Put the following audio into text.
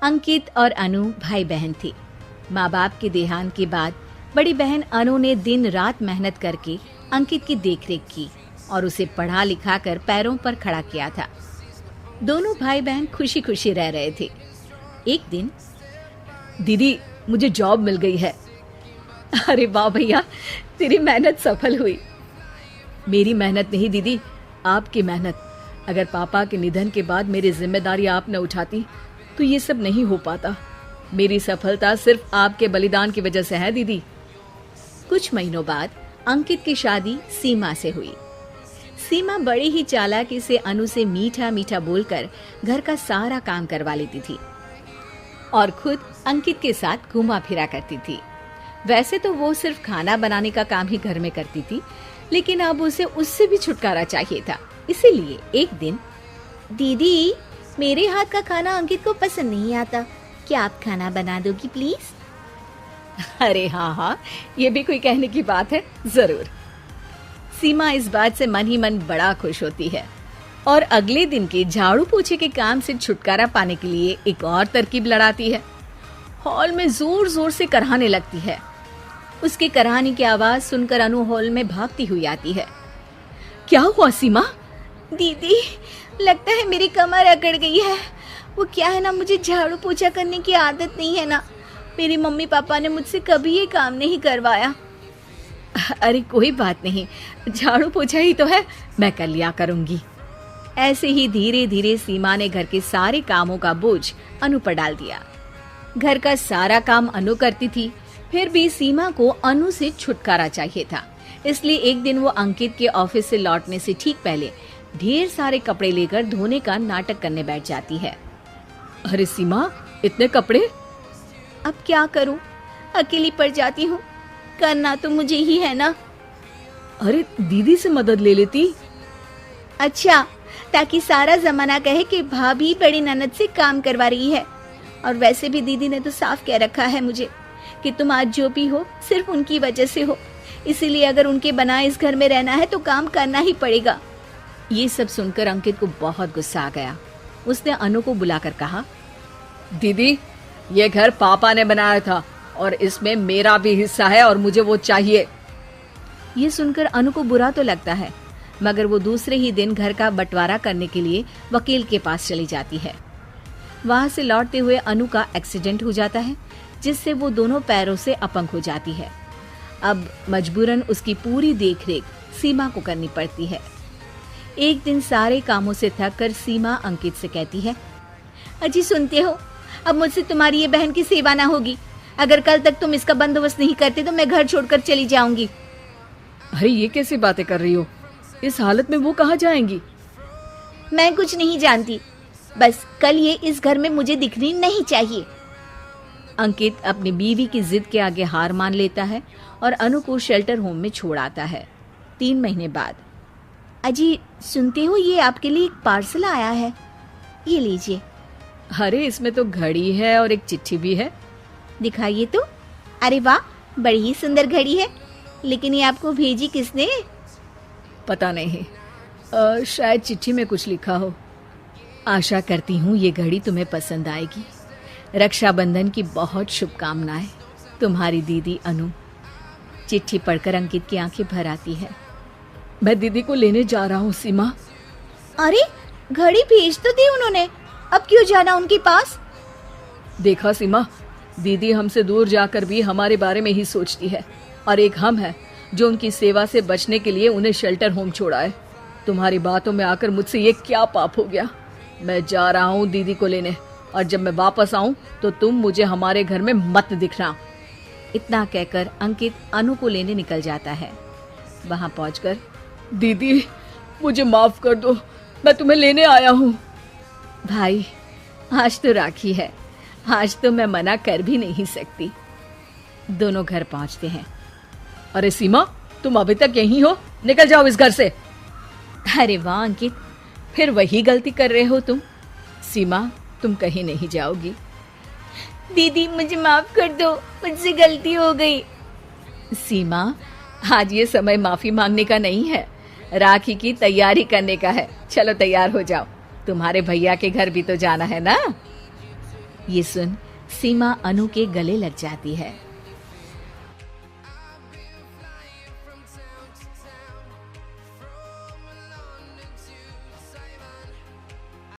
अंकित और अनु भाई बहन थे। माँ बाप के देहांत के बाद बड़ी बहन अनु ने दिन रात मेहनत करके अंकित की देखरेख की और उसे पढ़ा लिखा कर पैरों पर खड़ा किया था। दोनों भाई बहन खुशी खुशी रह रहे थे। एक दिन, दीदी मुझे जॉब मिल गई है। अरे वाह भैया, तेरी मेहनत सफल हुई। मेरी मेहनत नहीं दीदी, आपकी मेहनत। अगर पापा के निधन के बाद मेरी जिम्मेदारी आप न उठाती तो ये सब नहीं हो पाता। मेरी सफलता सिर्फ आपके बलिदान की वजह से है दीदी। कुछ महीनों बाद अंकित की शादी सीमा से हुई। सीमा बड़ी ही चालाकी से अनु से मीठा मीठा बोलकर घर का सारा काम करवा लेती थी और खुद अंकित के साथ घुमा फिरा करती थी। वैसे तो वो सिर्फ खाना बनाने का काम ही घर में करती थी, लेकिन अब उसे उससे भी छुटकारा चाहिए था। इसीलिए एक दिन, दीदी मेरे हाथ का खाना अंकित को पसंद नहीं आता, क्या आप खाना बना दोगी प्लीज? अरे हाँ, ये भी कोई कहने की बात है, जरूर। सीमा इस बात से मन ही मन बड़ा खुश होती है और अगले दिन के झाड़ू पोछे के काम से छुटकारा पाने के लिए एक और तरकीब लड़ाती है। हॉल में जोर जोर से कराहने लगती है। उसके कराहने की आवाज सुनकर अनु हॉल में भागती हुई आती है। क्या हुआ सीमा? दीदी लगता है मेरी कमर अकड़ गई है। वो क्या है ना, मुझे झाड़ू पोछा करने की आदत नहीं है ना। मेरी मम्मी पापा ने मुझसे कभी ये काम नहीं करवाया। अरे कोई बात नहीं, झाड़ू पोछा ही तो है, मैं कर लिया करूंगी। ऐसे ही धीरे धीरे सीमा ने घर के सारे कामों का बोझ अनु पर डाल दिया। घर का सारा काम अनु करती थी, फिर भी सीमा को अनु से छुटकारा चाहिए था। इसलिए एक दिन वो अंकित के ऑफिस से लौटने से ठीक पहले ढेर सारे कपड़े लेकर धोने का नाटक करने बैठ जाती है। अरे सीमा, इतने कपड़े? अब क्या करूं, अकेली पड़ जाती हूँ। करना तो मुझे ही है ना। अरे दीदी से मदद ले लेती। अच्छा, ताकि सारा जमाना कहे कि भाभी बड़ी ननद से काम करवा रही है। और वैसे भी दीदी ने तो साफ कह रखा है मुझे कि तुम आज जो भी हो सिर्फ उनकी वजह से हो, इसीलिए अगर उनके बनाए इस घर में रहना है तो काम करना ही पड़ेगा। ये सब सुनकर अंकित को बहुत गुस्सा आ गया। उसने अनु को बुलाकर कहा, दीदी ये घर पापा ने बनाया था और इसमें मेरा भी हिस्सा है और मुझे वो चाहिए। ये सुनकर अनु को बुरा तो लगता है, मगर वो दूसरे ही दिन घर का बंटवारा करने के लिए वकील के पास चली जाती है। वहां से लौटते हुए अनु का एक्सीडेंट हो जाता है, जिससे वो दोनों पैरों से अपंग हो जाती है। अब मजबूरन उसकी पूरी देखरेख सीमा को करनी पड़ती है। एक दिन सारे कामों से थक कर सीमा अंकित से कहती है, अजी सुनते हो, अब मुझसे तुम्हारी ये बहन की सेवा ना होगी। अगर कल तक तुम इसका बंदोबस्त नहीं करते तो मैं घर छोड़कर चली जाऊंगी। अरे ये कैसी बातें कर रही हो? इस हालत में वो कहाँ जाएंगी? मैं कुछ नहीं जानती, बस कल ये इस घर में मुझे दिखनी नहीं चाहिए। अंकित अपनी बीवी की जिद के आगे हार मान लेता है और अनु को शेल्टर होम में छोड़ आता है। 3 महीने बाद, अजी सुनते हो, ये आपके लिए एक पार्सल आया है, ये लीजिए। अरे इसमें तो घड़ी है और एक चिट्ठी भी है। दिखाइए तो। अरे वाह, बड़ी ही सुंदर घड़ी है, लेकिन ये आपको भेजी किसने? पता नहीं, शायद चिट्ठी में कुछ लिखा हो। आशा करती हूँ ये घड़ी तुम्हें पसंद आएगी। रक्षाबंधन की बहुत शुभकामनाएं, तुम्हारी दीदी अनु। चिट्ठी पढ़कर अंकित की आंखें भर आती है। मैं दीदी को लेने जा रहा हूँ सीमा। अरे घड़ी भेज तो दी उन्होंने, अब क्यों जाना उनके पास? देखा सीमा, दीदी हमसे दूर जाकर भी हमारे बारे में ही सोचती है, और एक हम है जो उनकी सेवा से बचने के लिए उन्हें शेल्टर होम छोड़ा है। तुम्हारी बातों में आकर मुझसे ये क्या पाप हो गया? मैं जा रहा हूँ दीदी को लेने, और जब मैं वापस आऊं तो तुम मुझे हमारे घर में मत दिखना। इतना कहकर अंकित अनु को लेने निकल जाता है। वहां पहुंचकर, दीदी मुझे माफ कर दो, मैं तुम्हें लेने आया हूँ। भाई आज तो राखी है, आज तो मैं मना कर भी नहीं सकती। दोनों घर पहुंचते हैं। अरे सीमा, तुम अभी तक यहीं हो? निकल जाओ इस घर से। अरे वाह अंकित, फिर वही गलती कर रहे हो तुम। सीमा, तुम कहीं नहीं जाओगी। दीदी मुझे माफ कर दो, मुझसे गलती हो गई। सीमा, आज ये समय माफी मांगने का नहीं है, राखी की तैयारी करने का है। चलो तैयार हो जाओ, तुम्हारे भैया के घर भी तो जाना है ना। ये सुन सीमा अनु के गले लग जाती है।